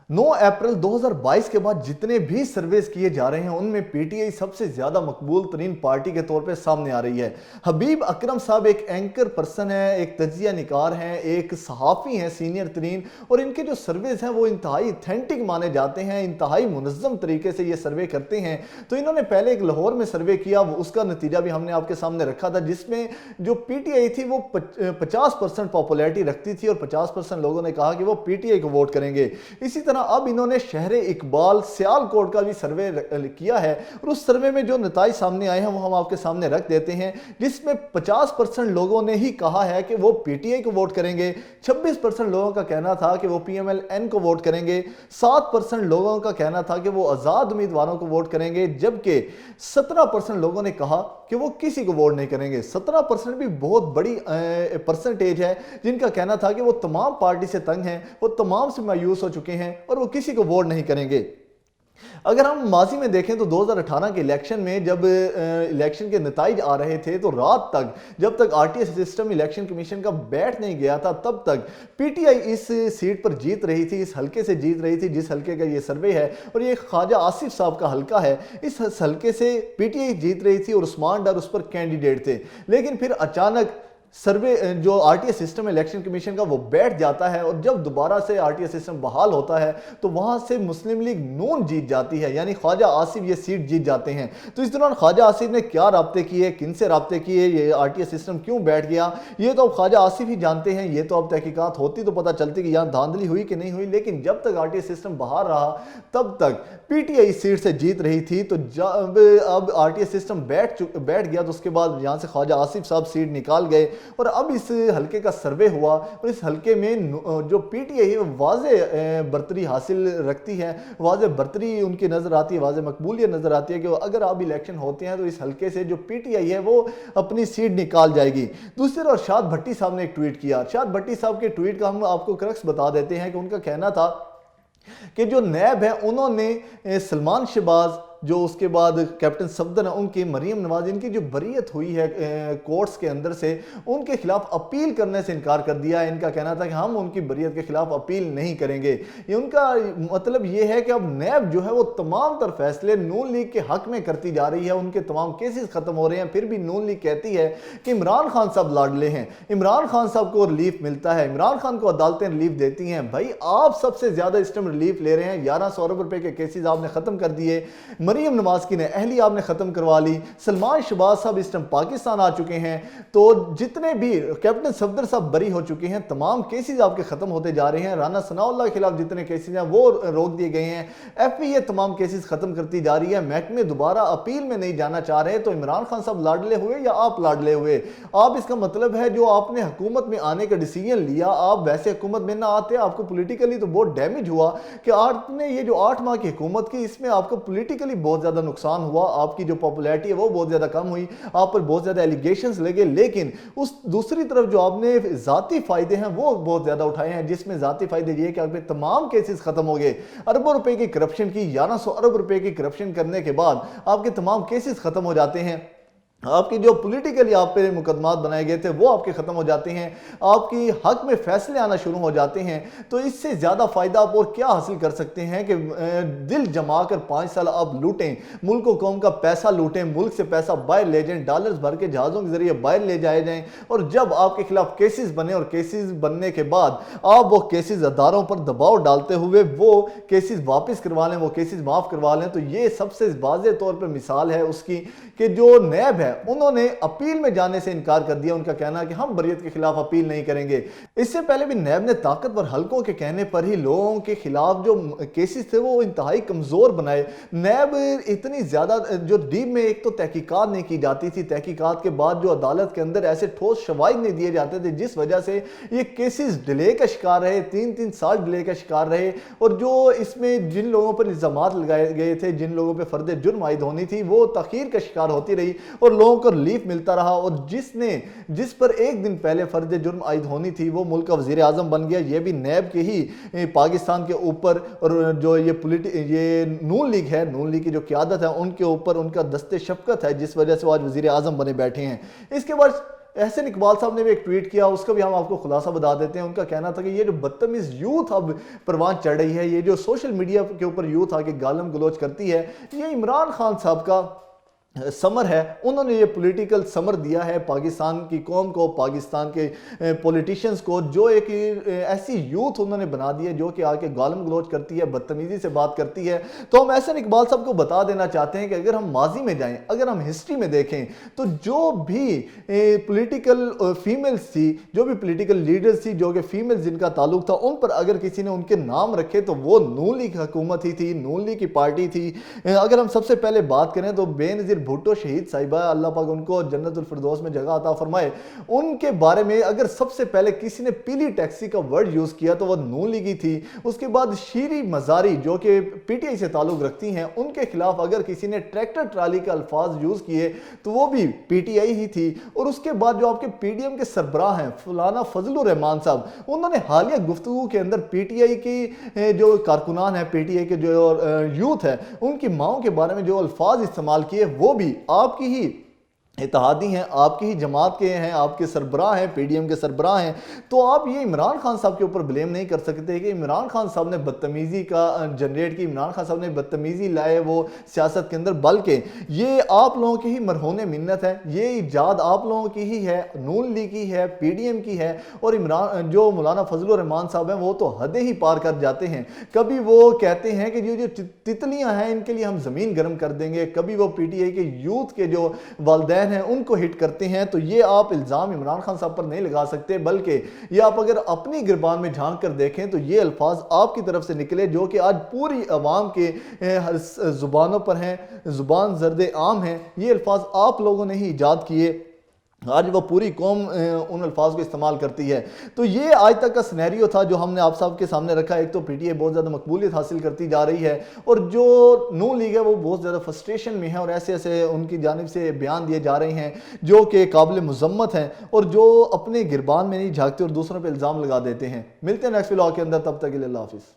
9 अप्रैल 2022 के बाद जितने भी सर्वेस किए जा रहे हैं उनमें पीटीआई सबसे ज्यादा मकबूल तरीन पार्टी के तौर पे सामने आ रही है। हबीब अकरम साहब एक एंकर पर्सन है, एक तजिया निकार हैं, एक सहाफ़ी हैं सीनियर तरीन, और इनके जो सर्वेस हैं वो इंतहाई ऑथेंटिक माने जाते हैं, इंतहाई मुनज़्ज़म तरीके से ये सर्वे करते हैं। तो इन्होंने पहले एक लाहौर में सर्वे किया, उसका नतीजा भी हमने आपके सामने रखा था, जिसमें जो पीटीआई थी वो 50% पॉपुलैरिटी रखती थी और 50% लोगों ने कहा कि वो पीटीआई को वोट करेंगे। इसी तरह अब इन्होंने शहर इकबाल सियालकोट का भी सर्वे किया है और उस सर्वे में जो नतीजे सामने आए हैं वो हम आपके सामने रख देते हैं, जिसमें 50% लोगों ने ही कहा है कि वो पीटीआई को वोट करेंगे, 26% लोगों का कहना था कि वो पीएमएलएन को वोट करेंगे, 7% लोगों का कहना था कि वो आज़ाद उम्मीदवारों को वोट करेंगे, जबकि 17% लोगों ने कहा कि वो किसी को वोट नहीं करेंगे। 17% भी बहुत बड़ी परसेंटेज है जिनका कहना था कि वो तमाम पार्टी से तंग हैं, वो तमाम से मायूस हो चुके हैं और वो किसी को वोट नहीं करेंगे। अगर हम माजी में देखें तो 2018 के इलेक्शन में जब इलेक्शन के नतीजे आ रहे थे तो रात तक, जब तक आरटीएस सिस्टम इलेक्शन कमीशन का बैठ नहीं गया था, तब तक पीटीआई इस सीट पर जीत रही थी, इस हलके से जीत रही थी जिस हलके का ये सर्वे है, और ये ख्वाजा आसिफ साहब का हलका है। इस हलके से पीटीआई जीत रही थी और उस्मान डर उस पर कैंडिडेट थे। लेकिन फिर अचानक सर्वे जो आरटीएस सिस्टम इलेक्शन कमीशन का वो बैठ जाता है और जब दोबारा से आरटीएस सिस्टम बहाल होता है तो वहां से मुस्लिम लीग नून जीत जाती है, यानी ख्वाजा आसिफ ये सीट जीत जाते हैं। तो इस दौरान ख्वाजा आसिफ ने क्या राब्ते किए, किन से राब्ते किए, ये आरटीएस सिस्टम क्यों बैठ गया, ये तो अब ख्वाजा आसिफ ही जानते हैं। ये तो अब तहकीकात होती तो पता चलती कि यहाँ धांधली हुई कि नहीं हुई, लेकिन जब तक आरटीएस सिस्टम बाहर रहा तब तक पीटीआई सीट से जीत रही थी। तो जब अब आरटीएस सिस्टम बैठ गया तो उसके बाद यहाँ से ख्वाजा आसिफ साहब सीट निकाल गए और अब इस हलके का सर्वे हुआ और इस हलके में जो पीटीआई है वाज़े बर्तरी हासिल रखती है, वाज़े बर्तरी उनकी नज़र आती है, वाज़े मकबूलियत नज़र आती है कि अगर अब इलेक्शन होते हैं तो इस हलके से जो पीटीआई है वो अपनी सीट निकाल जाएगी। दूसरी तरफ अरशाद भट्टी साहब ने एक ट्वीट किया। अरशाद भट्टी साहब के ट्वीट का हम आपको क्रक्स बता देते हैं कि उनका कहना था कि जो नैब है उन्होंने सलमान शहबाज, जो उसके बाद कैप्टन सफदर है उनकी, मरीम नवाज, इनकी जो बरीयत हुई है कोर्ट्स के अंदर से, उनके खिलाफ अपील करने से इनकार कर दिया है। इनका कहना था कि हम उनकी बरीयत के खिलाफ अपील नहीं करेंगे। ये उनका मतलब ये है कि अब नैब जो है वो तमाम तर फैसले नून लीग के हक में करती जा रही है, उनके तमाम केसेस खत्म हो रहे हैं। फिर भी नून लीग कहती है कि इमरान खान साहब लाडले हैं, इमरान खान साहब को रिलीफ मिलता है, इमरान खान को अदालतें रिलीफ देती हैं। भाई आप सबसे ज्यादा इस टाइम रिलीफ ले रहे हैं, 1100 अरब रुपए के केसेस आपने खत्म कर दिए, मरीम नवाज की ने अहली आपने खत्म करवा ली, सलमान शहबाज साहब इस टाइम पाकिस्तान आ चुके हैं, तो जितने भी कैप्टन सफदर साहब बरी हो चुके हैं, तमाम केसेस आपके खत्म होते जा रहे हैं। राना सनाउल्लाह के खिलाफ जितने केसेस हैं वो रोक दिए गए हैं, एफपीए तमाम केसेस खत्म करती जा रही है, महकमे दोबारा अपील में नहीं जाना चाह रहे। तो इमरान खान साहब लाडले हुए या आप लाडले हुए, आप इसका मतलब है जो आपने हुकूमत में आने का डिसीजन लिया, आप वैसे हुकूमत में ना आते, आपको पोलिटिकली तो बहुत डैमेज हुआ कि आपने ये जो 8 माह की हुकूमत की, इसमें आपको पोलिटिकली बहुत ज्यादा नुकसान हुआ, आपकी जो पॉपुलैरिटी है वो बहुत ज्यादा कम हुई, आप पर बहुत ज्यादा एलिगेशंस लगे। लेकिन उस दूसरी तरफ जो आपने जाती फायदे हैं वो बहुत ज्यादा उठाए हैं, जिसमें जाती फायदे ये कि आपके तमाम केसेस खत्म हो गए। अरबों रुपए की करप्शन की, 1100 अरब रुपए की करप्शन करने के बाद आपके तमाम केसेस खत्म हो जाते हैं, आपकी जो पॉलिटिकली आप पे मुकदमात बनाए गए थे वो आपके खत्म हो जाते हैं, आपकी हक में फैसले आना शुरू हो जाते हैं। तो इससे ज्यादा फायदा आप और क्या हासिल कर सकते हैं कि दिल जमा कर 5 साल आप लूटें, मुल्क और कौम का पैसा लूटें, मुल्क से पैसा बाहर ले जाएं, डॉलर्स भर के जहाज़ों के जरिए बाहर ले जाए जाएं, और जब आपके खिलाफ केसेस बने और केसेस बनने के बाद आप वो केसेस अदारों पर दबाव डालते हुए वो केसेस वापस करवा लें, वो केसेस माफ करवा लें। तो ये सबसे वाज़ेह तौर पर मिसाल है उसकी कि जो नैब है उन्होंने अपील में जाने से इनकार कर दिया। उनका कहना है कि हम बरीयत के खिलाफ अपील नहीं करेंगे। इससे पहले भी नैब ने ताकतवर हलकों के कहने पर ही लोगों के खिलाफ जो केसेस थे वो इंतहाई कमजोर बनाए। नैब इतनी ज्यादा जो डीप में एक तो तहकीकात नहीं की जाती थी, तहकीकात के बाद जो अदालत के अंदर ऐसे ठोस शवाहिद नहीं दिए जाते थे, जिस वजह से ये केसेस डिले का शिकार रहे, 3-3 साल डिले का शिकार रहे। और जो इसमें जिन लोगों पर इल्जामात लगाए गए थे, जिन लोगों पर फर्द जुर्म आयद होनी थी, वो तखीर का शिकार होती रही और लोगों को रिलीफ मिलता रहा। और जिस पर एक दिन पहले फर्ज जुर्म आयद होनी थी वो मुल्क का वजीर आजम बन गया। ये भी नैब के ही पाकिस्तान के ऊपर, और जो ये नून लीग है, नून लीग की जो क़यादत है उनके ऊपर उनका दस्ते शफकत है, जिस वजह से वो आज वजीर आजम बने बैठे हैं। इसके बाद एहसन इकबाल साहब ने भी एक ट्वीट किया, उसका भी हम आपको खुलासा बता देते हैं। उनका कहना था कि ये जो बदतमीज यूथ अब परवान चढ़ रही है, ये जो सोशल मीडिया के ऊपर यूथ आके गालम गलोच करती है, ये इमरान खान साहब का समर है। उन्होंने ये पॉलिटिकल समर दिया है पाकिस्तान की कौम को, पाकिस्तान के पॉलिटिशियंस को, जो एक ऐसी यूथ उन्होंने बना दी है जो कि आके गालम गलोच करती है, बदतमीजी से बात करती है। तो हम एहसन इकबाल साहब को बता देना चाहते हैं कि अगर हम माजी में जाएं, अगर हम हिस्ट्री में देखें, तो जो भी पॉलिटिकल फीमेल्स थी, जो भी पॉलिटिकल लीडर्स थी, जो कि फीमेल्स जिनका ताल्लुक था, उन पर अगर किसी ने उनके नाम रखे तो वो नून लीग हुकूमत ही थी, नून लीग की पार्टी थी। अगर हम सबसे पहले बात करें तो बेनज़ीर भुट्टो शहीद साहिबा, अल्लाह पाक उनको जन्नतुल फिरदौस में जगह अता फरमाए, उनके बारे में अगर सबसे पहले किसी ने पीली टैक्सी का वर्ड यूज किया तो वह नून लीगी थी। उसके बाद शीरी मजारी जो कि पीटीआई से ताल्लुक रखती हैं, उनके खिलाफ अगर किसी ने ट्रैक्टर ट्राली का अल्फाज यूज किए तो वो भी पीटीआई ही थी। और उसके बाद जो आपके पीडीएम के सरबराह हैं फलाना फजलुर रहमान साहब, उन्होंने हालिया गुफ्तगू के अंदर पीटीआई की जो कारकुनान है, पीटीआई के जो यूथ है, उनकी माओं के बारे में जो अल्फाज इस्तेमाल किए वो भी आपकी ही इत्तेहादी हैं, आपकी ही जमात के हैं, आपके सरबराह हैं, पीडीएम के सरबराह हैं। तो आप ये इमरान खान साहब के ऊपर ब्लेम नहीं कर सकते कि इमरान खान साहब ने बदतमीज़ी का जनरेट की, इमरान खान साहब ने बदतमीज़ी लाए वो सियासत के अंदर, बल्कि ये आप लोगों की ही मरहून मिन्नत है, ये इजाद आप लोगों की ही है, नून लीग की है, पीडीएम की है। और इमरान जो मौलाना फजलुर रहमान साहब हैं वो तो हदें ही पार कर जाते हैं। कभी वो कहते हैं कि जो तितलियाँ हैं इनके लिए हम ज़मीन गर्म कर देंगे, कभी वो पीटीआई के यूथ के जो वालिदैन हैं उनको हिट करते हैं। तो ये आप इल्ज़ाम इमरान खान साहब पर नहीं लगा सकते, बल्कि ये आप अगर अपनी गिरबान में झांक कर देखें तो ये अल्फाज आपकी तरफ से निकले जो कि आज पूरी अवाम के जुबानों पर हैं, जुबान जर्द आम हैं। ये अल्फाज आप लोगों ने ही ईजाद किए, आज वो पूरी कौम उन अल्फाज को इस्तेमाल करती है। तो ये आज तक का सिनेरियो था जो हमने आप सब के सामने रखा। एक तो पीटीआई बहुत ज़्यादा मकबूलियत हासिल करती जा रही है और जो नून लीग है वो बहुत ज़्यादा फ्रस्ट्रेशन में है और ऐसे ऐसे उनकी जानिब से बयान दिए जा रहे हैं जो कि काबिल मजम्मत हैं और जो अपने गिरबान में नहीं झांकते और दूसरों पर इल्ज़ाम लगा देते हैं। मिलते हैं नेक्स्ट व्लॉग के अंदर, तब तक के लिए अल्लाह हाफिज़।